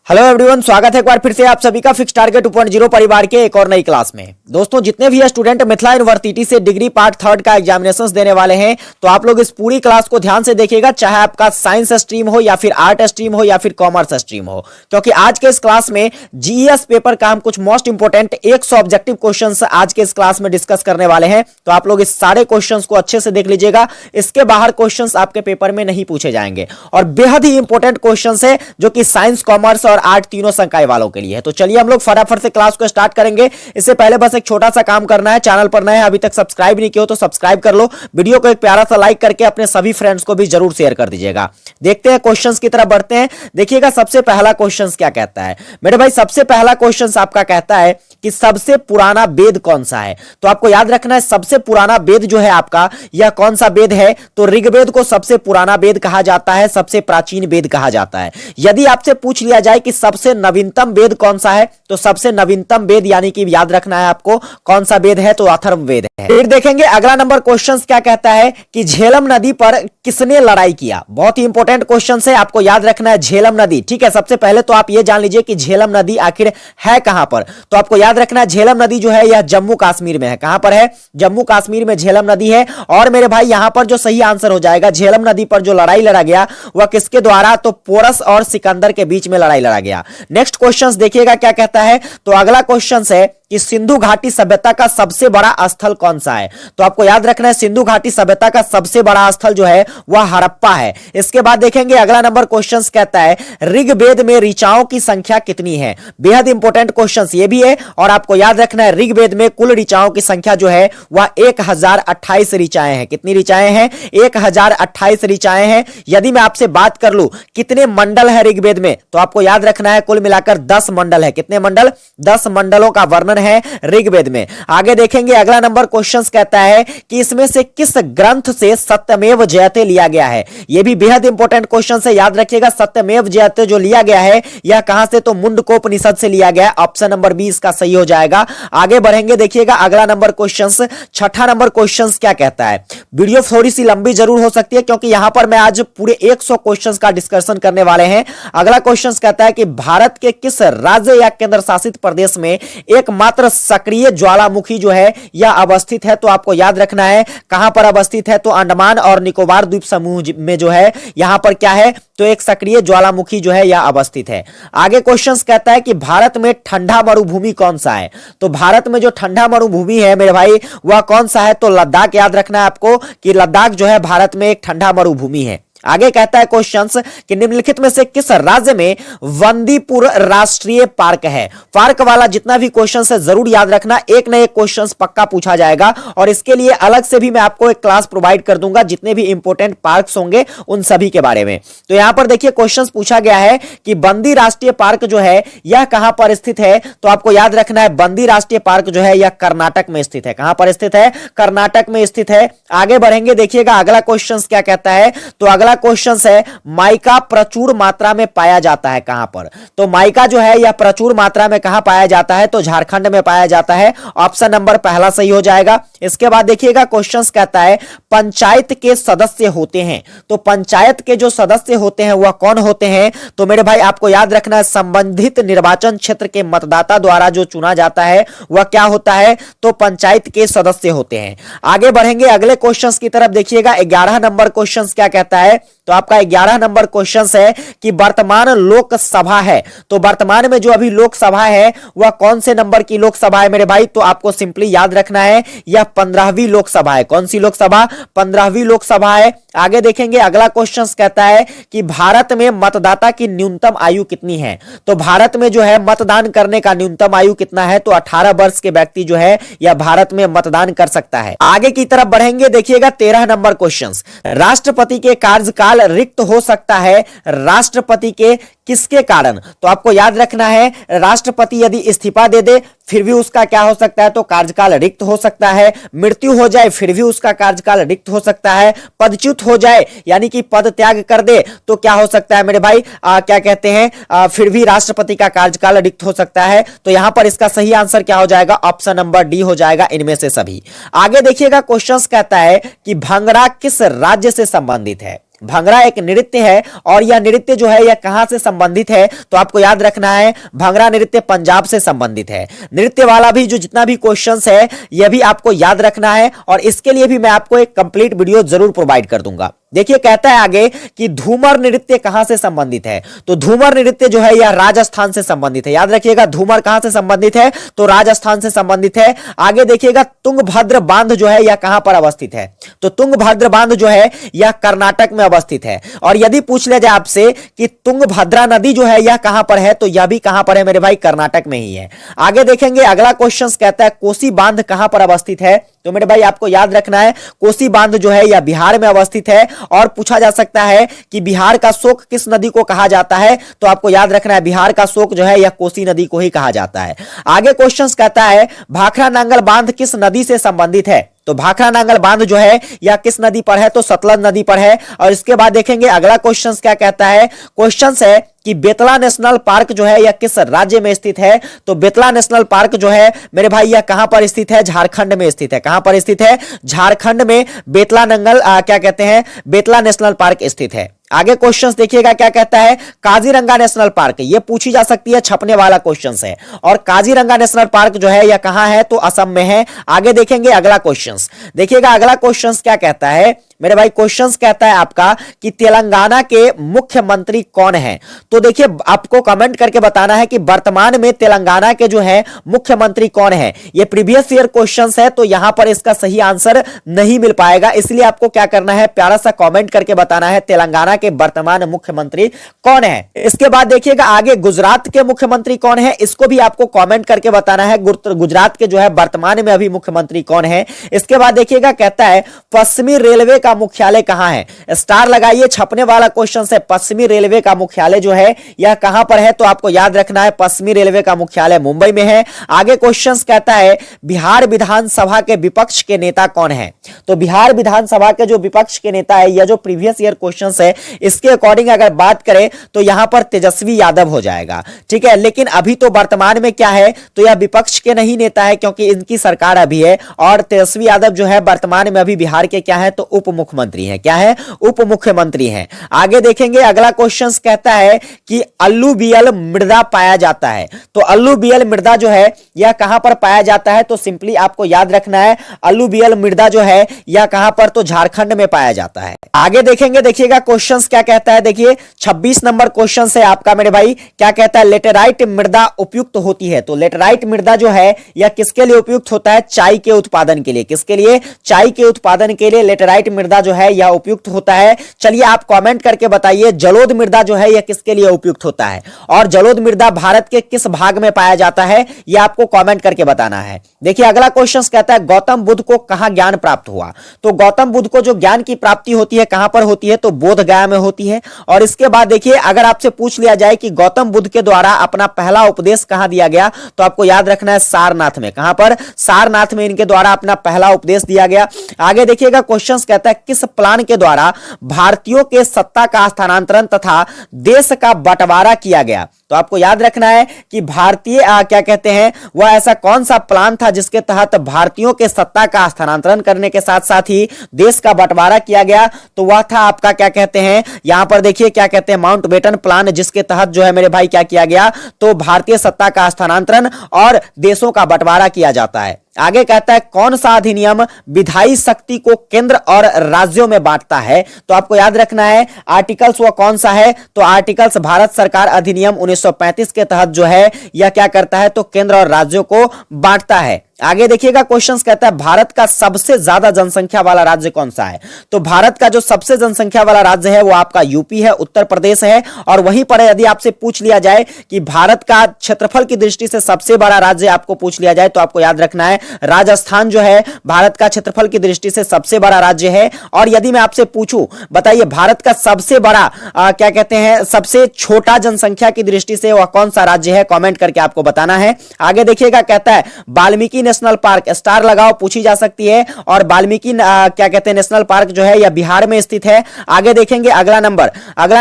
Hello everyone, स्वागत है एक बार फिर से आप सभी का फिक्स टारगेट 2.0 परिवार के एक और नई क्लास में। दोस्तों, जितने भी स्टूडेंट मिथिला यूनिवर्सिटी से डिग्री पार्ट थर्ड का एग्जामिनेशंस देने वाले हैं, तो आप लोग इस पूरी क्लास को ध्यान से देखिएगा, चाहे आपका साइंस स्ट्रीम हो या फिर आर्ट स्ट्रीम हो या फिर कॉमर्स स्ट्रीम हो, क्योंकि आज के इस क्लास में जीएस पेपर का हम कुछ मोस्ट इंपोर्टेंट 100 ऑब्जेक्टिव क्वेश्चन आज के इस क्लास में डिस्कस करने वाले हैं। तो आप लोग इस सारे क्वेश्चन को अच्छे से देख लीजिएगा, इसके बाहर क्वेश्चन आपके पेपर में नहीं पूछे जाएंगे और बेहद ही इंपॉर्टेंट क्वेश्चन है जो कि साइंस, कॉमर्स और आर्ट तीनों संकाय वालों के लिए है। तो चलिए हम लोग फटाफट से क्लास को स्टार्ट करेंगे। इससे पहले बस एक छोटा सा काम करना है, चैनल पर नए हैं, अभी तक सब्सक्राइब नहीं किया हो तो सब्सक्राइब कर लो, वीडियो को एक प्यारा सा लाइक करके अपने सभी फ्रेंड्स को भी जरूर शेयर कर दीजिएगा। देखते हैं क्वेश्चंस की तरफ बढ़ते हैं। देखिएगा सबसे पहला क्वेश्चंस क्या कहता है मेरे भाई। सबसे पहला क्वेश्चंस आपका कहता है कि सबसे पुराना वेद कौन सा है। तो आपको याद रखना है सबसे पुराना वेद जो है आपका, यह कौन सा वेद है। तो ऋग्वेद को सबसे पुराना वेद कहा जाता है, सबसे प्राचीन वेद कहा जाता है। यदि आपसे पूछ लिया जाए कि सबसे नवीनतम वेद कौन सा है, तो सबसे नवीनतम वेद यानी कि याद रखना है आपको कौन सा वेद है, तो अथर्ववेद है। फिर देखेंगे अगला नंबर क्वेश्चन क्या कहता है कि झेलम नदी पर किसने लड़ाई किया। बहुत ही इंपॉर्टेंट क्वेश्चन है, आपको याद रखना है झेलम नदी। ठीक है, सबसे पहले तो आप ये जान लीजिए कि झेलम नदी आखिर है कहां पर। तो आपको याद रखना है झेलम नदी जो है यह जम्मू कश्मीर में है। कहां पर है? जम्मू कश्मीर में झेलम नदी है। और मेरे भाई यहां पर जो सही आंसर हो जाएगा, झेलम नदी पर जो लड़ाई लड़ा गया वह किसके द्वारा, तो पोरस और सिकंदर के बीच में लड़ाई लड़ा गया। नेक्स्ट क्वेश्चन देखिएगा क्या कहता है। तो अगला क्वेश्चन है कि सिंधु घाटी सभ्यता का सबसे बड़ा स्थल कौन सा है। तो आपको याद रखना है सिंधु घाटी सभ्यता का सबसे बड़ा स्थल जो है वह हड़प्पा है। इसके बाद देखेंगे अगला नंबर क्वेश्चन कहता है ऋग्वेद में ऋचाओं की संख्या कितनी है। बेहद इंपॉर्टेंट क्वेश्चन ये भी है और आपको याद रखना है ऋग्वेद में कुल ऋचाओं की संख्या जो है वह 1028 ऋचाएं हैं। कितनी ऋचाएं हैं? 1028 ऋचाएं हैं। यदि मैं आपसे बात कर लूं कितने मंडल है ऋग्वेद में, तो आपको याद रखना है कुल मिलाकर 10 मंडल है। कितने मंडल? 10 मंडलों का वर्णन है ऋग्वेद में। आगे देखेंगे अगला नंबर क्वेश्चन कहता है कि इसमें से किस ग्रंथ से सत्यमेव जयते लिया गया है। यह भी बेहद इंपॉर्टेंट क्वेश्चन है, याद रखिएगा सत्यमेव जयते जो लिया गया है यह कहां से, तो मुंडकोपनिषद से लिया गया है। ऑप्शन नंबर 20 का सही हो जाएगा। आगे बढ़ेंगे, देखिएगा अगला नंबर क्वेश्चन, छठा नंबर क्वेश्चन क्या कहता है। वीडियो थोड़ी सी लंबी जरूर हो सकती है क्योंकि यहां पर मैं आज पूरे 100 क्वेश्चन का डिस्कशन करने वाले हैं। अगला क्वेश्चन कहता है कि भारत के किस राज्य या केंद्र शासित प्रदेश में एकमात्र सक्रिय ज्वालामुखी जो है यह अवस्थित है। तो आपको याद रखना है कहां पर अवस्थित है, तो अंडमान और निकोबार द्वीप समूह में जो है यहां पर क्या है, तो एक सक्रिय ज्वालामुखी जो है यह अवस्थित है। आगे क्वेश्चन कहता है कि भारत में ठंडा मरुभूमि कौन सा है। तो भारत में जो ठंडा मरुभूमि है मेरे भाई वह कौन सा है, तो लद्दाख। याद रखना है आपको कि लद्दाख जो है भारत में एक ठंडा मरुभूमि है। आगे कहता है क्वेश्चंस कि निम्नलिखित में से किस राज्य में वंदीपुर राष्ट्रीय पार्क है। पार्क वाला जितना भी क्वेश्चंस है जरूर याद रखना, एक ना एक क्वेश्चंस पक्का पूछा जाएगा और इसके लिए अलग से भी मैं आपको एक क्लास प्रोवाइड कर दूंगा जितने भी इंपॉर्टेंट पार्क्स होंगे उन सभी के बारे में। तो यहां पर देखिए क्वेश्चंस पूछा गया है कि बंदी राष्ट्रीय पार्क जो है यह कहां पर स्थित है। तो आपको याद रखना है बंदी राष्ट्रीय पार्क जो है यह कर्नाटक में स्थित है। कहां पर स्थित है? कर्नाटक में स्थित है। आगे बढ़ेंगे, देखिएगा अगला क्वेश्चन क्या कहता है। तो अगला क्वेश्चन है माइका प्रचुर मात्रा में पाया जाता है कहां पर। तो माइका जो है यह प्रचुर मात्रा में कहां पाया जाता है, तो झारखंड में पाया जाता है। ऑप्शन नंबर पहला सही हो जाएगा। इसके बाद देखिएगा क्वेश्चन कहता है पंचायत के सदस्य होते हैं। तो पंचायत के जो सदस्य होते हैं वह कौन होते हैं, तो मेरे भाई आपको याद रखना है संबंधित निर्वाचन क्षेत्र के मतदाता द्वारा जो चुना जाता है वह क्या होता है, तो पंचायत के सदस्य होते हैं। आगे बढ़ेंगे अगले क्वेश्चन की तरफ। देखिएगा 11 नंबर क्वेश्चन क्या कहता है। तो आपका 11 नंबर क्वेश्चन है कि वर्तमान लोकसभा है, तो वर्तमान में जो अभी लोकसभा है वह कौन से नंबर की लोकसभा है मेरे भाई, तो आपको सिंपली याद रखना है यह 15वीं लोकसभा है। कौन सी लोकसभा? 15वीं लोकसभा है। आगे देखेंगे अगला क्वेश्चन कहता है कि भारत में मतदाता की न्यूनतम आयु कितनी है। तो भारत में जो है मतदान करने का न्यूनतम आयु कितना है, तो 18 वर्ष के व्यक्ति जो है यह भारत में मतदान कर सकता है। आगे की तरफ बढ़ेंगे, देखिएगा 13 नंबर क्वेश्चन, राष्ट्रपति के कार्यकाल रिक्त हो सकता है राष्ट्रपति के किसके कारण। तो आपको याद रखना है राष्ट्रपति यदि इस्तीफा दे दे फिर भी उसका क्या हो सकता है, तो कार्यकाल रिक्त हो सकता है। मृत्यु हो जाए फिर भी उसका कार्यकाल रिक्त हो सकता है। पदच्युत हो जाए यानी कि पद त्याग कर दे तो क्या हो सकता है मेरे भाई, क्या कहते हैं, फिर भी राष्ट्रपति का कार्यकाल रिक्त हो सकता है। तो यहां पर इसका सही आंसर क्या हो जाएगा, ऑप्शन नंबर डी हो जाएगा, इनमें से सभी। आगे देखिएगा क्वेश्चन कहता है कि भंगड़ा किस राज्य से संबंधित है। भंगड़ा एक नृत्य है और यह नृत्य जो है यह कहां से संबंधित है, तो आपको याद रखना है भंगड़ा नृत्य पंजाब से संबंधित है। नृत्य वाला भी जो जितना भी क्वेश्चंस है यह भी आपको याद रखना है और इसके लिए भी मैं आपको एक कंप्लीट वीडियो जरूर प्रोवाइड कर दूंगा। देखिए कहता है आगे कि धूमर नृत्य कहां से संबंधित है, तो धूमर नृत्य जो है यह राजस्थान से संबंधित है। याद रखिएगा धूमर कहां से संबंधित है, तो राजस्थान से संबंधित है। आगे देखिएगा तुंगभद्र बांध जो है यह कहां पर अवस्थित है, तो तुंगभद्र बांध जो है यह कर्नाटक में अवस्थित है। और यदि पूछ लिया जाए आपसे कि तुंगभद्रा नदी जो है यह कहां पर है, तो यह भी कहां पर है मेरे भाई, कर्नाटक में ही है। आगे देखेंगे अगला क्वेश्चन कहता है कोसी बांध कहां पर अवस्थित है, तो मेरे भाई आपको याद रखना है कोसी बांध जो है यह बिहार में अवस्थित है। और पूछा जा सकता है कि बिहार का शोक किस नदी को कहा जाता है, तो आपको याद रखना है बिहार का शोक जो है यह कोसी नदी को ही कहा जाता है। आगे क्वेश्चंस कहता है भाखड़ा नांगल बांध किस नदी से संबंधित है, तो भाखड़ा नांगल बांध जो है यह किस नदी पर है, तो सतलज नदी पर है। और इसके बाद देखेंगे अगला क्वेश्चन क्या कहता है, क्वेश्चन है कि बेतला नेशनल पार्क जो है यह किस राज्य में स्थित है, तो बेतला नेशनल पार्क जो है मेरे भाई यह कहां पर स्थित है, झारखंड में स्थित है। कहां पर स्थित है, झारखंड में बेतला नंगल क्या कहते हैं, बेतला नेशनल पार्क स्थित है। आगे क्वेश्चंस देखिएगा क्या कहता है काजीरंगा नेशनल पार्क, ये पूछी जा सकती है, छपने वाला क्वेश्चंस है। और काजीरंगा नेशनल पार्क जो है यह कहां है, तो असम में है। आगे देखेंगे अगला क्वेश्चंस, देखिएगा अगला क्वेश्चंस क्या कहता है मेरे भाई, क्वेश्चंस कहता है आपका कि तेलंगाना के मुख्यमंत्री कौन है, तो देखिए आपको कमेंट करके बताना है कि वर्तमान में तेलंगाना के जो है मुख्यमंत्री कौन है। ये प्रीवियस ईयर क्वेश्चंस है, तो यहां पर इसका सही आंसर नहीं मिल पाएगा, इसलिए आपको क्या करना है प्यारा सा कमेंट करके बताना है तेलंगाना के वर्तमान मुख्यमंत्री कौन है। इसके बाद देखिएगा आगे गुजरात के मुख्यमंत्री कौन है, इसको भी आपको कमेंट करके बताना है गुजरात के जो है वर्तमान में अभी मुख्यमंत्री कौन है। इसके बाद देखिएगा कहता है पश्चिमी रेलवे का मुख्यालय कहां है, स्टार लगाइए, छपने वाला क्वेश्चन है पश्चिमी रेलवे का मुख्यालय जो है यह कहां पर है, तो आपको याद रखना है पश्चिमी रेलवे का मुख्यालय मुंबई में है। आगे क्वेश्चन कहता है बिहार विधानसभा के विपक्ष के नेता कौन है, तो बिहार विधानसभा के जो विपक्ष के नेता है, यह जो प्रीवियस ईयर क्वेश्चन है इसके अकॉर्डिंग अगर बात करें तो यहां पर तेजस्वी यादव हो जाएगा, ठीक है। लेकिन अभी तो वर्तमान में क्या है, तो यह विपक्ष के नहीं नेता है क्योंकि इनकी सरकार अभी है। और तेजस्वी यादव जो है वर्तमान में अभी बिहार के क्या है, तो उप मुख्यमंत्री हैं। क्या है, उप मुख्यमंत्री हैं। आगे देखेंगे अगला क्वेश्चन कहता है कि अलूवियल मृदा पाया जाता है, तो अलूवियल मृदा जो है यह कहां पर पाया जाता है, तो सिंपली आपको याद रखना है अलूवियल मृदा जो है यह कहां पर, तो झारखंड में पाया जाता है। आगे देखेंगे देखिएगा क्वेश्चंस क्या कहता है, देखिए 26 नंबर क्वेश्चन है आपका मेरे भाई, क्या कहता है लेटेराइट मृदा उपयुक्त होती है, तो लेटेराइट मृदा जो है यह किसके लिए उपयुक्त होता है, चाय के उत्पादन के लिए। किसके लिए, चाय के उत्पादन के लिए लेटेराइट मृदा जो है यह उपयुक्त होता है। चलिए आप कमेंट करके बताइए जलोद मृदा जो है यह किसके लिए उपयुक्त होता है, और जलोद मृदा भारत के किस भाग में पाया जाता है, यह आपको कमेंट करके बताना है। देखिए अगला क्वेश्चन कहता है गौतम बुद्ध को कहां ज्ञान प्राप्त हुआ, तो गौतम बुद्ध को जो ज्ञान की प्राप्ति होती है कहां पर होती है, तो बोध गया में होती है। और इसके बाद देखिए अगर आपसे पूछ लिया जाए कि गौतम बुद्ध के द्वारा अपना पहला उपदेश कहां दिया गया, तो आपको याद रखना है सारनाथ में। कहां पर, सारनाथ में इनके द्वारा अपना पहला उपदेश दिया गया। आगे देखिएगा क्वेश्चन कहता है किस प्लान के द्वारा भारतीयों के सत्ता का स्थानांतरण तथा देश का बंटवारा किया गया, तो आपको याद रखना है कि भारतीय क्या कहते हैं वह ऐसा कौन सा प्लान था जिसके तहत भारतीयों के सत्ता का स्थानांतरण करने के साथ साथ ही देश का बंटवारा किया गया, तो वह था आपका क्या कहते हैं, यहां पर देखिए क्या कहते हैं माउंटबेटन प्लान, जिसके तहत जो है मेरे भाई क्या किया गया, तो भारतीय सत्ता का स्थानांतरण और देशों का बंटवारा किया जाता है। आगे कहता है कौन सा अधिनियम विधायी शक्ति को केंद्र और राज्यों में बांटता है, तो आपको याद रखना है आर्टिकल्स वह कौन सा है, तो आर्टिकल्स भारत सरकार अधिनियम 1935 के तहत जो है यह क्या करता है, तो केंद्र और राज्यों को बांटता है। आगे देखिएगा क्वेश्चंस कहता है भारत का सबसे ज्यादा जनसंख्या वाला राज्य कौन सा है, तो भारत का जो सबसे जनसंख्या वाला राज्य है वो आपका यूपी है, उत्तर प्रदेश है। और वहीं पर यदि आपसे पूछ लिया जाए कि भारत का क्षेत्रफल की दृष्टि से सबसे बड़ा राज्य आपको पूछ लिया जाए, तो आपको याद रखना है राजस्थान जो है भारत का क्षेत्रफल की दृष्टि से सबसे बड़ा राज्य है। और यदि मैं आपसे पूछूं बताइए भारत का सबसे बड़ा क्या कहते हैं सबसे छोटा जनसंख्या की दृष्टि से वह कौन सा राज्य है, कमेंट करके आपको बताना है। आगे देखिएगा कहता है वाल्मीकि नेशनल पार्क, स्टार लगाओ, पूछी जा सकती है। और वाल्मीकि क्या कहते हैं नेशनल पार्क जो है यह बिहार में स्थित है। आगे देखेंगे अगला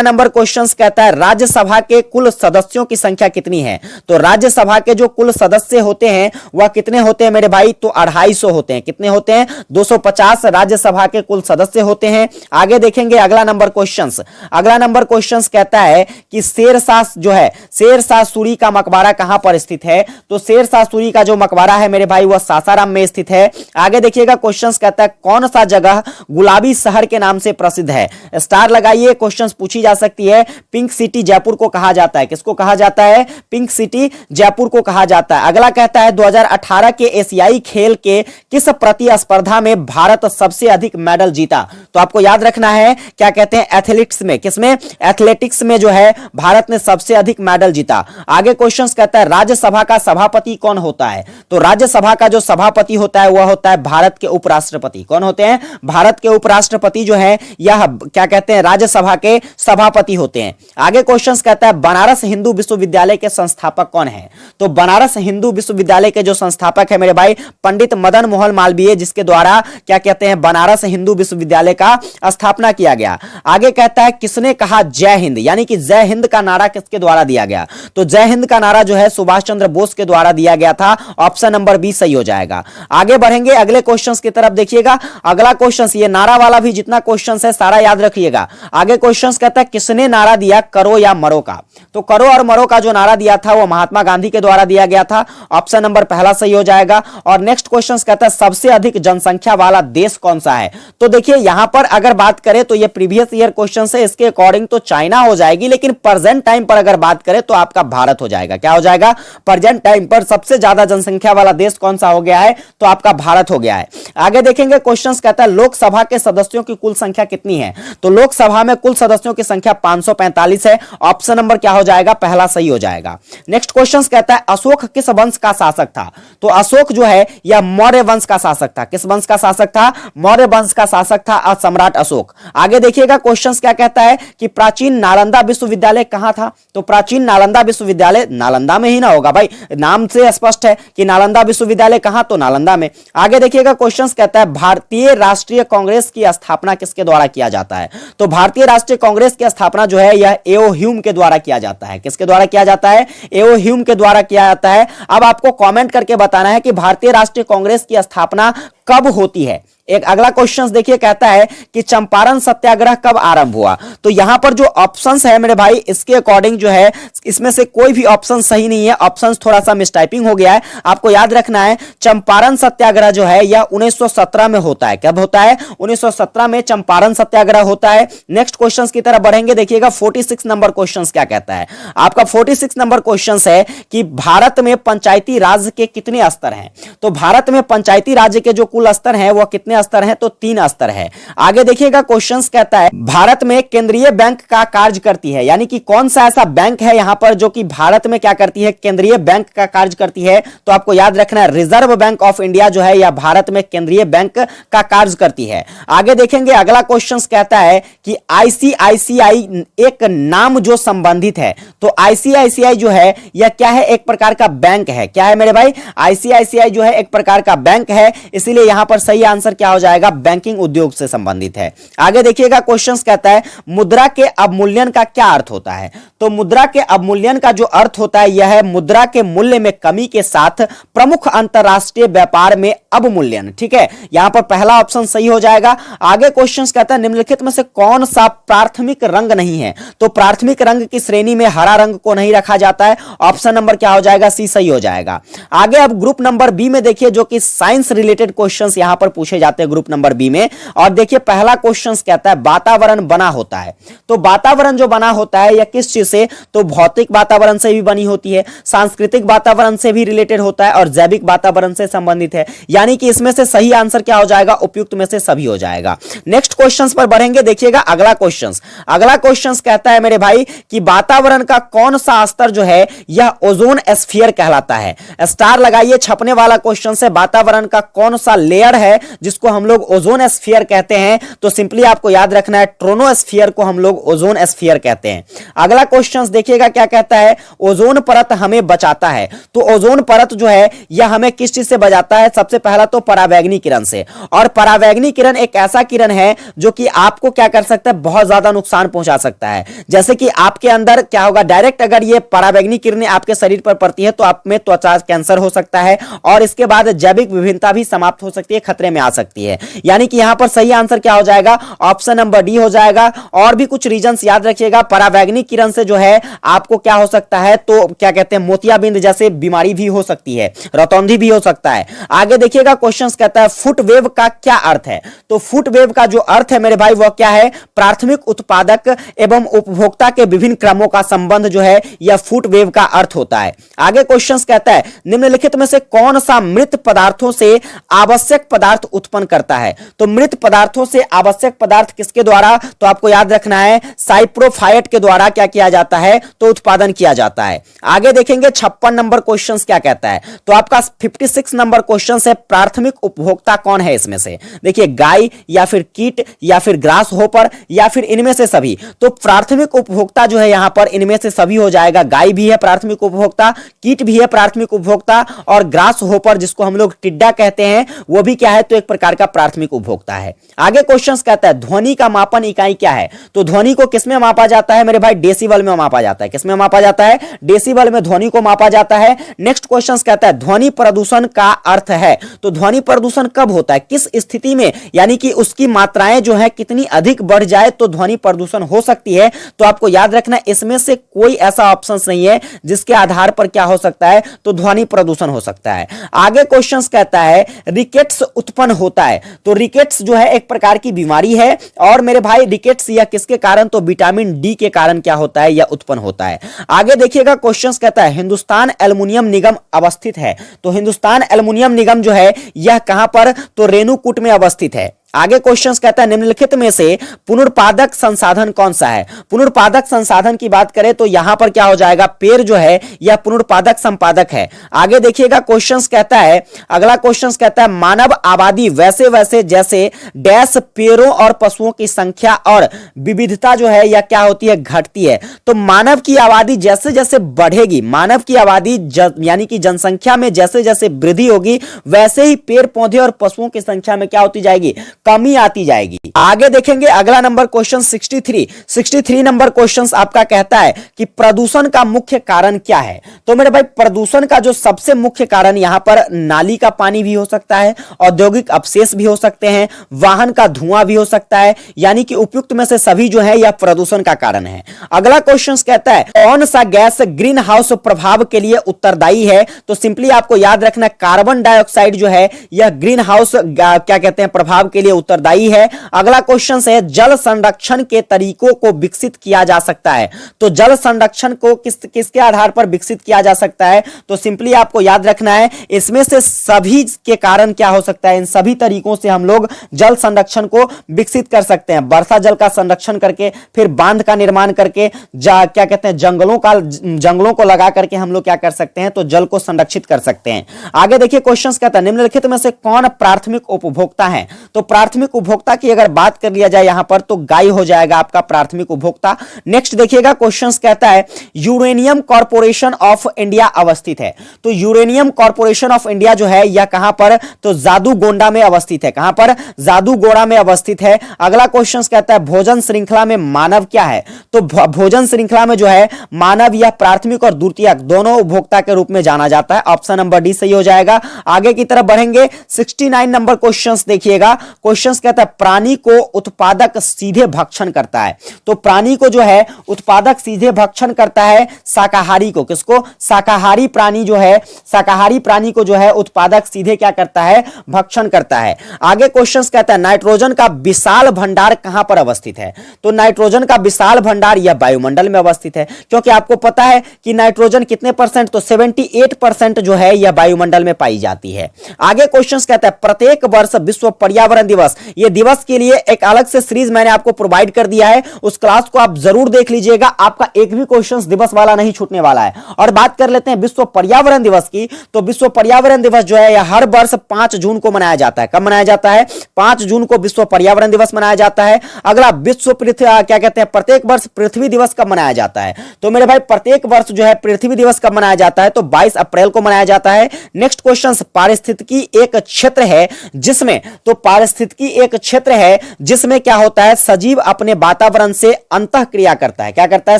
नंबर क्वेश्चन कहता है राज्यसभा के कुल सदस्यों की संख्या कितनी है। तो राज्यसभा के जो कुल सदस्य होते हैं वह कितने होते हैं मेरे भाई, तो 250 होते हैं। कितने होते हैं, 250 राज्यसभा के कुल सदस्य होते हैं। आगे देखेंगे अगला नंबर क्वेश्चन कहता है कि शेरशाह जो है, शेरशाह सूरी का मकबरा कहां पर स्थित है। तो शेरशाह सूरी का जो मकबरा है मेरे भाई वह सासाराम में स्थित है। आगे देखिएगा क्वेश्चन कहता है कौन सा जगह गुलाबी शहर के नाम से प्रसिद्ध है। स्टार लगाइए, क्वेश्चन पूछी जा सकती है। पिंक सिटी जयपुर को कहा जाता है। किसको कहा जाता है, पिंक सिटी जयपुर को कहा जाता है। अगला कहता है 2018 के एशियाई खेल के किस प्रतिस्पर्धा में भारत सबसे अधिक मेडल जीता। तो आपको याद रखना है क्या कहते हैं एथलेटिक्स में, किसमें, एथलेटिक्स में जो है भारत ने सबसे अधिक मेडल जीता। आगे क्वेश्चन कहता है राज्यसभा का सभापति कौन होता है। तो राज्यसभा का जो सभापति होता है वह होता है भारत के उपराष्ट्रपति। कौन होते हैं, भारत के उपराष्ट्रपति जो है यह क्या कहते हैं राज्यसभा के सभापति होते हैं। आगे क्वेश्चन कहता है बनारस हिंदू विश्वविद्यालय के संस्थापक कौन है। तो बनारस हिंदू विश्वविद्यालय के जो संस्थापक है मेरे भाई पंडित मदन मोहन मालवीय, जिसके द्वारा क्या कहते हैं बनारस हिंदू विश्वविद्यालय का स्थापना किया गया। आगे कहता है किसने कहा जय हिंद, यानी कि जय हिंद का नारा किसके द्वारा दिया गया। तो जय हिंद का नारा जो है सुभाष चंद्र बोस के द्वारा दिया गया था। ऑप्शन नंबर बी सही हो जाएगा। आगे बढ़ेंगे अगले क्वेश्चन की तरफ। देखिएगा अगला क्वेश्चन, ये नारा वाला भी जितना क्वेश्चन है सारा याद रखिएगा। आगे क्वेश्चन कहता है किसने नारा दिया करो या मरो का। तो करो और मरो का जो नारा दिया था वो महात्मा गांधी के द्वारा दिया गया था। ऑप्शन नंबर पहला सही हो जाएगा। और नेक्स्ट क्वेश्चन कहता है सबसे अधिक जनसंख्या वाला देश कौन सा है। तो देखिए यहां पर अगर बात करें तो ये प्रीवियस ईयर क्वेश्चन है, इसके अकॉर्डिंग तो चाइना हो जाएगी, लेकिन प्रेजेंट टाइम पर अगर बात करें तो आपका भारत हो जाएगा। क्या हो जाएगा, प्रेजेंट टाइम पर सबसे ज्यादा जनसंख्या वाला देश कौन सा हो गया है, तो आपका भारत हो गया है। आगे देखेंगे क्वेश्चन कहता है लोकसभा के सदस्यों की कुल संख्या कितनी है। तो लोकसभा में कुल सदस्यों की संख्या 545 है। ऑप्शन नंबर क्या हो जाएगा, पहला सही हो जाएगा। नेक्स्ट क्वेश्चन कहता है अशोक किस वंश का शासक था। तो अशोक जो है यह मौर्य वंश का शासक था। किस वंश का शासक था, मौर्य वंश का शासक था सम्राट अशोक। आगे देखिएगा क्वेश्चन क्या कहता है कि प्राचीन नालंदा विश्वविद्यालय कहां था। तो प्राचीन नालंदा विश्वविद्यालय नालंदा में ही ना होगा भाई, नाम से स्पष्ट है कि नालंदा विश्वविद्यालय कहां, तो नालंदा में। आगे देखिएगा क्वेश्चन कहता है भारतीय राष्ट्रीय कांग्रेस की स्थापना किसके द्वारा किया जाता है। तो भारतीय राष्ट्रीय कांग्रेस की स्थापना जो है यह एओ ह्यूम के द्वारा किया जाता है। किसके द्वारा किया जाता है, एओ ह्यूम के द्वारा किया जाता है। अब आपको कमेंट करके बताना है कि भारतीय राष्ट्रीय कांग्रेस की स्थापना कब होती है। एक अगला क्वेश्चन देखिए कहता है कि चंपारण सत्याग्रह कब आरंभ हुआ। तो यहां पर जो ऑप्शंस है मेरे भाई इसके अकॉर्डिंग जो है इसमें से कोई भी ऑप्शन सही नहीं है। ऑप्शंस थोड़ा सा मिसटाइपिंग हो गया है, आपको याद रखना है। चंपारण सत्याग्रह जो है यह 1917 में होता है। कब होता है, 1917 में चंपारण सत्याग्रह होता है। नेक्स्ट क्वेश्चन की तरफ बढ़ेंगे। देखिएगा 46 नंबर क्वेश्चन क्या कहता है। आपका 46 नंबर क्वेश्चन है कि भारत में पंचायती राज के कितने स्तर हैं। तो भारत में पंचायती राज्य के जो कुल स्तर हैं वह कितने स्तर हैं, तो 3 स्तर है। आगे देखिएगा क्वेश्चन कहता है भारत में केंद्रीय बैंक का कार्य करती है, यानी कि कौन सा ऐसा बैंक है यहां पर जो कि भारत में क्या करती है, केंद्रीय बैंक का कार्य करती है। तो आपको याद रखना है रिजर्व बैंक ऑफ इंडिया जो है यह भारत में केंद्रीय बैंक का कार्य करती है। आगे देखेंगे अगला क्वेश्चन कहता है कि आईसीआईसीआई एक नाम जो संबंधित है। तो आईसीआईसीआई जो है यह क्या है, एक प्रकार का बैंक है। क्या है मेरे भाई, आईसीआईसीआई जो है एक प्रकार का बैंक है, इसीलिए यहां पर सही आंसर क्या हो जाएगा, बैंकिंग उद्योग से संबंधित है। आगे देखिएगा क्वेश्चन कहता है मुद्रा के अवमूल्यन का क्या अर्थ होता है। तो मुद्रा के अवमूल्यन का जो अर्थ होता है यह है मुद्रा के मूल्य में कमी के साथ प्रमुख अंतरराष्ट्रीय व्यापार में अवमूल्यन। ठीक है, यहां पर पहला ऑप्शन सही हो जाएगा। आगे क्वेश्चन कहता है निम्नलिखित में से कौन सा प्राथमिक रंग नहीं है। तो प्राथमिक रंग की श्रेणी में हरा रंग को नहीं रखा जाता है। ऑप्शन नंबर क्या हो जाएगा, सी सही हो जाएगा। आगे अब ग्रुप नंबर बी में देखिए जो कि साइंस रिलेटेड क्वेश्चंस यहां पर पूछे जाते हैं ग्रुप नंबर बी में। और देखिए पहला क्वेश्चन कहता है वातावरण बना होता है। तो वातावरण जो बना होता है यह किस चीज से, तो भौतिक वातावरण से भी बनी होती है, सांस्कृतिक वातावरण से भी रिलेटेड होता है और जैविक वातावरण से संबंधित है। यानी कि इसमें से सही आंसर क्या हो जाएगा, उपयुक्त में से सभी हो जाएगा। नेक्स्ट क्वेश्चन पर बढ़ेंगे। देखिएगा अगला क्वेश्चन कहता है मेरे भाई कि वातावरण का कौन सा स्तर जो है यह ओजोन स्फीयर कहलाता है। स्टार लगाइए, छपने वाला क्वेश्चन से वातावरण का कौन सा लेयर है जिसको हम लोग ओजोन स्फीयर कहते हैं, तो सिंपली आपको याद रखना है ट्रोनोस्फीयर को हम लोग ओजोन स्फीयर कहते हैं। अगला क्वेश्चन देखिएगा क्या कहता है, ओजोन परत हमें बचाता है। तो ओजोन परत जो है यह हमें किस चीज से बचाता है, सबसे पहला तो परावैंगनी किरण से। और परावैंगनी किरण एक ऐसा किरण है जो कि आपको क्या कर सकता है, बहुत ज्यादा नुकसान पहुंचा सकता है। जैसे कि आपके अंदर क्या होगा, डायरेक्ट अगर ये परावैंगनी किरणें आपके शरीर पर पड़ती है तो आप में त्वचा कैंसर हो सकता है और इसके बाद जैविक विभिन्नता भी समाप्त हो सकती है, खतरे में आ सकती है। यानी कि यहां पर सही आंसर क्या हो जाएगा, ऑप्शन नंबर डी हो जाएगा। और भी कुछ रीजंस याद रखिएगा, परावैंगनी किरण से जो है आपको क्या हो सकता है, तो क्या कहते हैं मोतियाबिंद जैसे बीमारी भी हो सकती है, रतौंधी भी हो सकता है। आगे देखिएगा क्वेश्चन कहता है फुट वेव का क्या अर्थ है। तो फुट वेव का जो अर्थ है मेरे भाई वह क्या है, प्राथमिक उत्पादक एवं उपभोक्ता के विभिन्न क्रमों का संबंध जो है यह फुट वेव का अर्थ होता है। आगे क्वेश्चन कहता है निम्नलिखित में से कौन सा मृत पदार्थों से आवश्यक पदार्थ उत्पन्न करता है। तो मृत पदार्थों से आवश्यक पदार्थ किसके द्वारा, तो आपको याद रखना है साइप्रोफाइट के द्वारा क्या किया जाता है, तो उत्पादन किया जाता है। आगे देखेंगे 56 नंबर क्वेश्चन क्या कहता है। तो आपका 56 नंबर क्वेश्चन है प्राथमिक उपभोक्ता कौन है इसमें से। देखिए गाय या फिर कीट या फिर ग्रास होपर या फिर इनमें से सभी। तो प्राथमिक उपभोक्ता जो है यहां पर इनमें से सभी हो जाएगा, गाय भी है प्राथमिक उपभोक्ता, कीट भी है प्राथमिक उपभोक्ता और ग्रास होपर जिसको हम लोग टिड्डा कहते हैं वो भी क्या है, तो एक प्रकार का प्राथमिक उपभोक्ता है। आगे क्वेश्चन कहता है ध्वनि का मापन इकाई क्या है। तो ध्वनि को किसमें मापा जाता है मेरे भाई, डेसिबल में मापा जाता है। किसमें मापा जाता है, डेसिबल में ध्वनि को मापा जाता है। नेक्स्ट क्वेश्चन कहता है ध्वनि प्रदूषण का अर्थ है। तो ध्वनि प्रदूषण कब होता है, किस स्थिति में, यानी कि उसकी मात्राएं जो है कितनी अधिक बढ़ जाए तो ध्वनि प्रदूषण हो सकती है। तो आपको याद रखना इसमें से कोई ऐसा ऑप्शन नहीं है जिसके आधार पर क्या हो सकता है, तो ध्वनि प्रदूषण हो सकता है। आगे क्वेश्चन कहता है रिकेट्स उत्पन्न होता है। तो रिकेट्स जो है एक प्रकार की बीमारी है और मेरे भाई रिकेट्स यह किसके कारण, तो विटामिन डी के कारण क्या होता है, यह उत्पन्न होता है। आगे देखिएगा क्वेश्चन कहता है हिंदुस्तान एल्युमिनियम निगम अवस्थित है। तो हिंदुस्तान एल्युमिनियम निगम जो है यह कहां पर, तो रेणुकूट में अवस्थित है। आगे क्वेश्चन कहता है निम्नलिखित में से पुनरुत्पादक संसाधन कौन सा है। पुनरुत्पादक संसाधन की बात करें तो यहां पर क्या हो जाएगा, पेड़ जो है यह पुनरुत्पादक संपादक है। आगे देखिएगा क्वेश्चन कहता है, अगला क्वेश्चन कहता है मानव आबादी वैसे वैसे जैसे डैश पेड़ों और पशुओं की संख्या और विविधता जो है यह क्या होती है, घटती है। तो मानव की आबादी जैसे जैसे बढ़ेगी, मानव की आबादी यानी कि जनसंख्या में जैसे जैसे वृद्धि होगी वैसे ही पेड़ पौधे और पशुओं की संख्या में क्या होती जाएगी, कमी आती जाएगी। आगे देखेंगे अगला नंबर क्वेश्चन 63 नंबर क्वेश्चन आपका कहता है कि प्रदूषण का मुख्य कारण क्या है। तो मेरे भाई प्रदूषण का जो सबसे मुख्य कारण यहां पर नाली का पानी भी हो सकता है, औद्योगिक अपशेष भी हो सकते हैं, वाहन का धुआं भी हो सकता है, यानी कि उपयुक्त में से सभी जो है यह प्रदूषण का कारण है। अगला क्वेश्चन कहता है कौन सा गैस ग्रीन हाउस प्रभाव के लिए उत्तरदायी है। तो सिंपली आपको याद रखना कार्बन डाइऑक्साइड जो है यह ग्रीन हाउस क्या कहते हैं प्रभाव के लिए उत्तरदायी है। अगला क्वेश्चन है जल संरक्षण के तरीकों को विकसित किया जा सकता है। तो जल संरक्षण को किसके आधार पर विकसित किया जा सकता है, तो सिंपली आपको याद रखना है इसमें से सभी के कारण क्या हो सकता है, इन सभी तरीकों से हम लोग जल संरक्षण को विकसित कर सकते हैं। वर्षा जल का संरक्षण करके, फिर बांध का निर्माण करके, क्या कहते हैं जंगलों को लगा करके हम लोग क्या कर सकते हैं, तो जल को संरक्षित कर सकते हैं। आगे देखिए क्वेश्चन कहता है निम्नलिखित में से कौन प्राथमिक उपभोक्ता है। तो प्राथमिक उपभोक्ता की अगर बात कर लिया जाए यहां पर तो गाय हो जाएगा आपका प्राथमिक उपभोक्ता। नेक्स्ट देखिएगा क्वेश्चन कहता है यूरेनियम कॉर्पोरेशन ऑफ इंडिया अवस्थित है। तो यूरेनियम कॉर्पोरेशन ऑफ इंडिया जो है यह कहां पर, तो जादूगोंडा में अवस्थित है। कहां पर, जादूगोंडा में अवस्थित है। अगला क्वेश्चन कहता है भोजन श्रृंखला में मानव क्या है। तो भोजन श्रृंखला में जो है मानव या प्राथमिक और द्वितीयक दोनों उपभोक्ता के रूप में जाना जाता है। ऑप्शन नंबर डी सही हो जाएगा। आगे की तरफ बढ़ेंगे 69 नंबर क्वेश्चन देखिएगा। क्वेश्चन कहता है प्राणी को उत्पादक सीधे भक्षण करता है। तो प्राणी को जो है उत्पादक सीधे भक्षण करता है शाकाहारी को। किसको, शाकाहारी प्राणी जो है, शाकाहारी प्राणी को जो है उत्पादक सीधे क्या करता है, भक्षण करता है। आगे क्वेश्चन कहता है नाइट्रोजन का विशाल भंडार कहां पर अवस्थित है। तो नाइट्रोजन का विशाल भंडार यह वायुमंडल में अवस्थित है, क्योंकि आपको पता है कि नाइट्रोजन कितने परसेंट, तो 78% जो है यह वायुमंडल में पाई जाती है। आगे क्वेश्चन कहता है प्रत्येक वर्ष विश्व पर्यावरण दिवस दिवस, ये दिवस के लिए एक अलग से सीरीज मैंने आपको प्रोवाइड कर दिया है, उस क्लास को आप जरूर देख लीजिएगा, आपका एक भी क्वेश्चन दिवस वाला नहीं छूटने वाला है। और बात कर लेते हैं विश्व पर्यावरण दिवस की, तो विश्व पर्यावरण दिवस जो है यह हर वर्ष 5 जून को मनाया जाता है। कब मनाया जाता है? 5 जून को विश्व पर्यावरण दिवस मनाया जाता है। अगला विश्व पृथ्वी क्या कहते हैं, प्रत्येक वर्ष पृथ्वी दिवस कब मनाया जाता है? तो मेरे भाई प्रत्येक वर्ष जो है पृथ्वी दिवस कब मनाया जाता है? तो 22 अप्रैल को मनाया जाता है। नेक्स्ट क्वेश्चन, पारिस्थितिकी एक क्षेत्र है जिसमें, तो पारिस्थितिकी एक क्षेत्र है जिसमें क्या होता है, सजीव अपने वातावरण से अंतःक्रिया करता है। क्या करता है?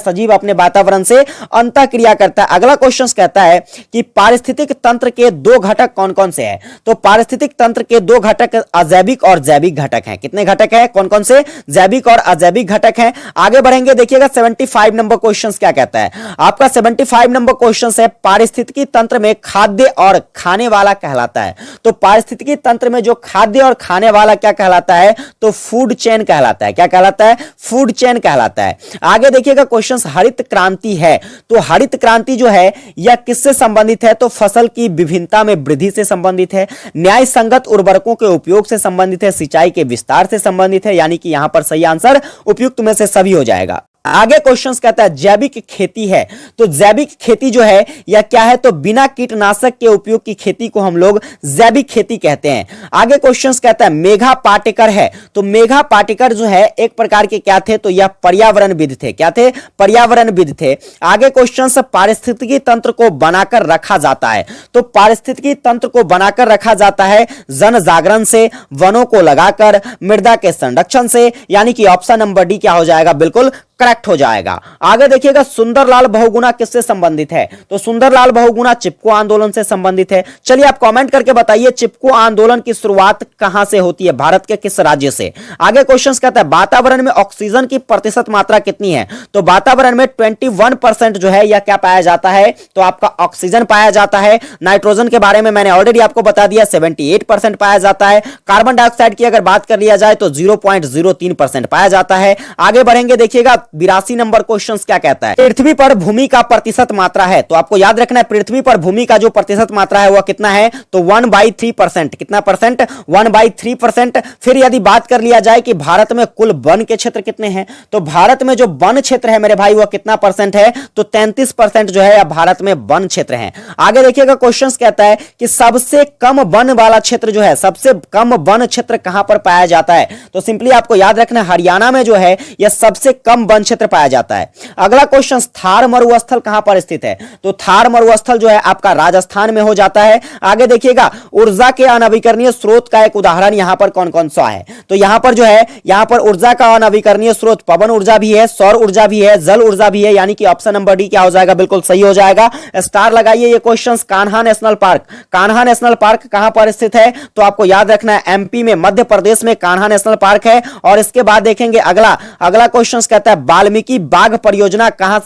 सजीव अपने वातावरण से अंतःक्रिया करता है। अगला क्वेश्चन कहता है कि पारिस्थितिक तंत्र के 2 घटक कौन कौन से हैं? तो पारिस्थितिक तंत्र के 2 घटक अजैविक और जैविक घटक हैं। कितने घटक हैं? कौन कौन से? जैविक और अजैविक घटक हैं। आगे बढ़ेंगे, देखिएगा 75 नंबर क्वेश्चन क्या कहता है। आपका 75 नंबर क्वेश्चन है, पारिस्थितिकी तंत्र में खाद्य और खाने वाला कहलाता है। तो पारिस्थितिकी तंत्र में जो खाद्य और खाने वाला क्या कहलाता है? तो फूड चेन कहलाता है। क्या कहलाता है? फूड चेन कहलाता है। आगे देखिएगा क्वेश्चन, हरित क्रांति है, तो हरित क्रांति जो है यह किससे संबंधित है? तो फसल की विभिन्नता में वृद्धि से संबंधित है, न्याय संगत उर्वरकों के उपयोग से संबंधित है, सिंचाई के विस्तार से संबंधित है, यानी कि यहां पर सही आंसर उपयुक्त में से सभी हो जाएगा। आगे क्वेश्चंस कहता है जैविक खेती है, तो जैविक खेती जो है यह क्या है? तो बिना कीटनाशक के उपयोग की खेती को हम लोग जैविक खेती कहते हैं। आगे क्वेश्चंस कहता है मेघा पाटेकर है, तो मेघा पाटेकर जो है एक प्रकार के क्या थे? तो यह पर्यावरणविद थे। क्या थे? पर्यावरणविद थे। आगे क्वेश्चंस, पारिस्थितिकी तंत्र को बनाकर रखा जाता है, तो पारिस्थितिकी तंत्र को बनाकर रखा जाता है जन जागरण से, वनों को लगाकर, मृदा के संरक्षण से, यानी कि ऑप्शन नंबर डी क्या हो जाएगा? बिल्कुल करेक्ट हो जाएगा। आगे देखिएगा सुंदरलाल बहुगुणा किससे संबंधित है? तो सुंदरलाल बहुगुणा चिपको आंदोलन से संबंधित है। चलिए आप कमेंट करके बताइए चिपको आंदोलन की शुरुआत कहां से होती है, भारत के किस राज्य से? आगे क्वेश्चन कहता है वातावरण में ऑक्सीजन की प्रतिशत मात्रा कितनी है? तो वातावरण में 21% जो है यह क्या पाया जाता है? तो आपका ऑक्सीजन पाया जाता है। नाइट्रोजन के बारे में मैंने ऑलरेडी आपको बता दिया, 78% पाया जाता है। कार्बन डाइऑक्साइड की अगर बात कर लिया जाए तो 0.03% पाया जाता है। आगे बढ़ेंगे, देखिएगा 82 नंबर क्वेश्चन क्या कहता है, पृथ्वी पर भूमि का प्रतिशत मात्रा है। तो आपको याद रखना है पृथ्वी पर भूमि का जो प्रतिशत मात्रा है वह कितना है? तो 1/3%। कितना परसेंट? 1/3%। फिर यदि बात कर लिया जाए कि भारत में कुल वन के क्षेत्र कितने हैं, तो भारत में जो वन क्षेत्र है मेरे भाई वह कितना परसेंट है? तो 33% जो है भारत में वन क्षेत्र है। आगे देखिएगा क्वेश्चन कहता है कि सबसे कम वन वाला क्षेत्र जो है, सबसे कम वन क्षेत्र कहां पर पाया जाता है? तो सिंपली आपको याद रखना हरियाणा में जो है यह सबसे कम वन क्षेत्र पाया जाता है। अगला क्वेश्चन, थार मरुस्थल कहां पर स्थित है? तो थार मरुस्थल जो है आपका राजस्थान में हो जाता है। आगे देखिएगा ऊर्जा के अनवीकरणीय स्रोत का एक उदाहरण यहां पर कौन कौन सा है? तो यहां पर जो है यहां पर ऊर्जा का अनवीकरणीय स्रोत पवन ऊर्जा भी है, सौर ऊर्जा भी है, जल ऊर्जा भी है, यानी कि ऑप्शन नंबर डी क्या हो जाएगा? बिल्कुल सही हो जाएगा। स्टार लगाइए ये question. Kanha national park, Kanha national park कहां पर स्थित है? तो आपको याद रखना है एमपी में, मध्य प्रदेश में कान्हा नेशनल पार्क है। और इसके बाद देखेंगे अगला क्वेश्चन कहता है वाल्मीकि बाघ परियोजना कहां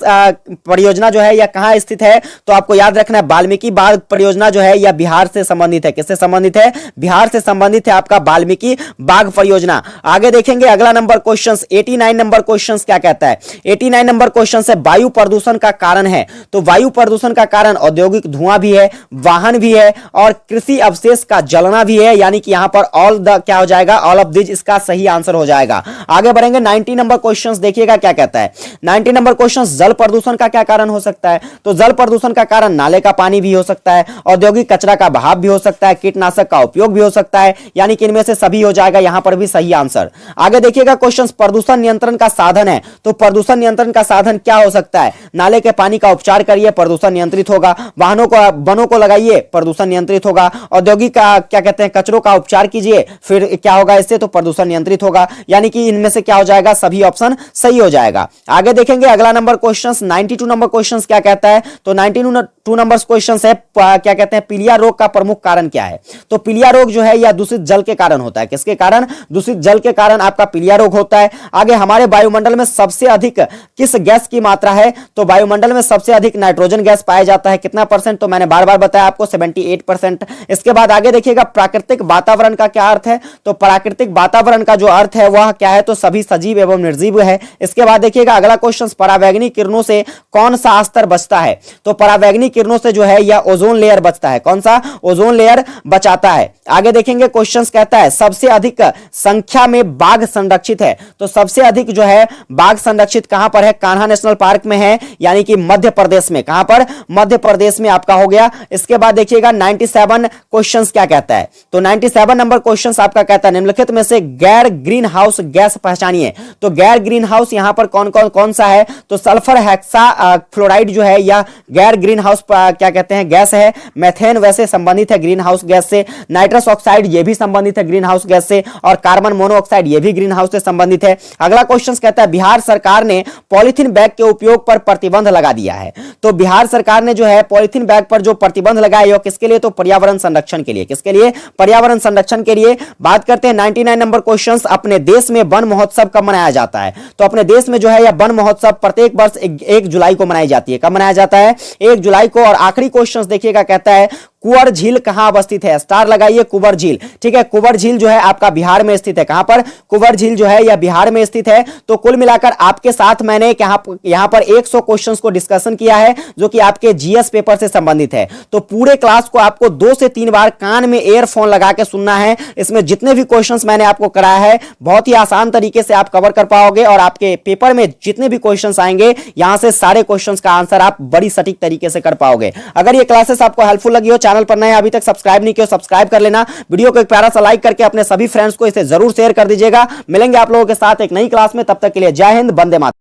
परियोजना जो है यह कहां स्थित है? तो आपको याद रखना है वाल्मीकि बाघ परियोजना जो है यह बिहार से संबंधित है। किससे संबंधित है? बिहार से संबंधित है आपका वाल्मीकि बाघ परियोजना। आगे देखेंगे अगला नंबर क्वेश्चन 89 नंबर क्वेश्चन क्या कहता है? 89 नंबर क्वेश्चन से वायु प्रदूषण का कारण है, तो वायु प्रदूषण का कारण औद्योगिक धुआं भी है, वाहन भी है और कृषि अवशेष का जलना भी है, यानी कि यहां पर ऑल द क्या हो जाएगा? ऑल ऑफ दिस इसका सही आंसर हो जाएगा। आगे बढ़ेंगे 90 नंबर क्वेश्चन देखिएगा क्या कहता है। 90 नंबर क्वेश्चन, जल प्रदूषण का क्या कारण हो सकता है? तो जल प्रदूषण का कारण नाले का पानी भी हो सकता है, औद्योगिक कचरा का बहाव भी हो सकता है, कीटनाशक का उपयोग भी हो सकता है, यानी कि इनमें से सभी हो जाएगा, यहां पर भी सही आंसर। आगे देखिएगा क्वेश्चन, प्रदूषण नियंत्रण का साधन है, तो प्रदूषण नियंत्रण का साधन क्या हो सकता है? नाले के पानी का उपचार करिए, प्रदूषण नियंत्रित होगा। वाहनों को वनों को लगाइए, प्रदूषण नियंत्रित होगा। औद्योगिक का क्या कहते हैं कचरों का उपचार कीजिए, फिर क्या होगा इससे? तो प्रदूषण नियंत्रित होगा, यानी कि इनमें से क्या हो जाएगा? सभी ऑप्शन सही हो जाएगा। आगे देखेंगे अगला नंबर क्वेश्चन 92 नंबर क्वेश्चन क्या कहता है? तो 92 नंबर क्वेश्चन है क्या कहते हैं पीलिया रोग का प्रमुख कारण क्या है? तो पीलिया रोग जो है यह दूषित जल के कारण होता है। किसके कारण? दूषित जल के कारण आपका पीलिया रोग होता है। आगे हमारे वायुमंडल में सबसे अधिक किस गैस की मात्रा है? तो वायुमंडल में सबसे अधिक नाइट्रोजन गैस पाया जाता है। कितना परसेंट? तो मैंने बार बार बताया आपको 78%। इसके बाद आगे देखिएगा प्राकृतिक वातावरण का क्या अर्थ है? तो प्राकृतिक वातावरण का जो अर्थ है वह क्या है? तो सभी सजीव एवं निर्जीव है। इसके बाद बाद देखिएगा अगला क्वेश्चन, परावैंगनिक किरणों से कौन सा स्तर बचता है? तो परावैंगनिक किरणों से जो है यह ओजोन लेयर बचता है। कौन सा? ओजोन लेयर बचाता है। आगे देखेंगे क्वेश्चंस कहता है सबसे अधिक संख्या में बाघ संरक्षित है। तो सबसे अधिक जो है बाघ संरक्षित कहां पर है? कान्हा नेशनल पार्क में है, यानी कि मध्य प्रदेश में। कहां पर? मध्य प्रदेश में आपका हो गया। इसके बाद देखिएगा 97 क्वेश्चंस क्या कहता है? तो 97 नंबर क्वेश्चंस आपका कहता है निम्नलिखित में से गैर ग्रीन हाउस गैस पहचानिए। तो गैर ग्रीन हाउस यहां पर कौन सा है? तो सल्फर हेक्सा फ्लोराइड जो है या गैर ग्रीन हाउस क्या कहते हैं गैस है। मेथेन वैसे संबंधित है ग्रीन हाउस गैस से, नाइट्रस ऑक्साइड ये भी संबंधित है ग्रीन हाउस गैस से, और कार्बन मोनोऑक्साइड ये भी ग्रीन हाउस से संबंधित है। अगला क्वेश्चन कहता है बिहार सरकार ने पॉलिथीन बैग के उपयोग पर प्रतिबंध लगा दिया है। तो बिहार सरकार ने जो है पॉलिथीन बैग पर जो प्रतिबंध लगाया किसके लिए? तो पर्यावरण संरक्षण के लिए। किसके लिए? पर्यावरण संरक्षण के लिए। बात करते हैं 99 नंबर क्वेश्चन, अपने देश में वन महोत्सव कब मनाया जाता है? तो अपने देश में जो है यह वन महोत्सव प्रत्येक वर्ष 1 जुलाई को मनाई जाती है। कब मनाया जाता है? 1 जुलाई को। और आखिरी क्वेश्चन देखिएगा कहता है कुंवर झील कहां अवस्थित है? स्टार लगाइए, कुंवर झील। ठीक है, कुंवर झील जो है आपका बिहार में स्थित है। कहां पर? कुंवर झील जो है यह बिहार में स्थित है। तो कुल मिलाकर आपके साथ मैंने यहां पर 100 क्वेश्चंस को डिस्कशन किया है जो कि आपके जीएस पेपर से संबंधित है। तो पूरे क्लास को आपको 2 से 3 बार कान में ईयरफोन लगा के सुनना है। इसमें जितने भी क्वेश्चंस मैंने आपको कराया है बहुत ही आसान तरीके से आप कवर कर पाओगे, और आपके पेपर में जितने भी क्वेश्चंस आएंगे यहां से सारे क्वेश्चंस का आंसर आप बड़ी सटीक तरीके से कर पाओगे। अगर ये क्लासेस आपको हेल्पफुल लगी हो, चैनल पर नए अभी तक सब्सक्राइब नहीं किया, सब्सक्राइब कर लेना। वीडियो को एक प्यारा सा लाइक करके अपने सभी फ्रेंड्स को इसे जरूर शेयर कर दीजिएगा। मिलेंगे आप लोगों के साथ एक नई क्लास में, तब तक के लिए जय हिंद, वंदे मातरम।